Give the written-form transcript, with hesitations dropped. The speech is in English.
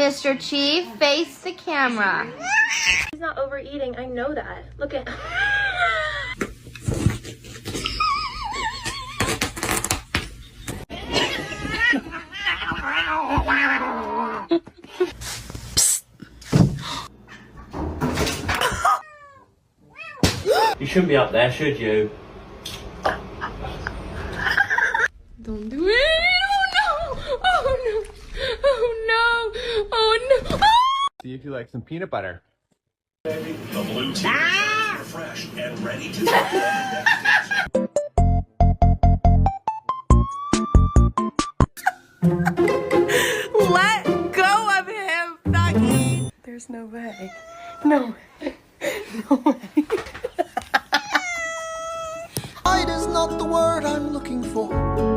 Mr. Chief, face the camera. He's not overeating, I know that. Look at... You shouldn't be up there, should you? Don't do it! Oh no! Oh no! Oh no! Oh no! See if you like some peanut butter. The blue team is fresh and ready to Let go of him, Thuggy! There's no way. No way. No way. Hide is not the word I'm looking for.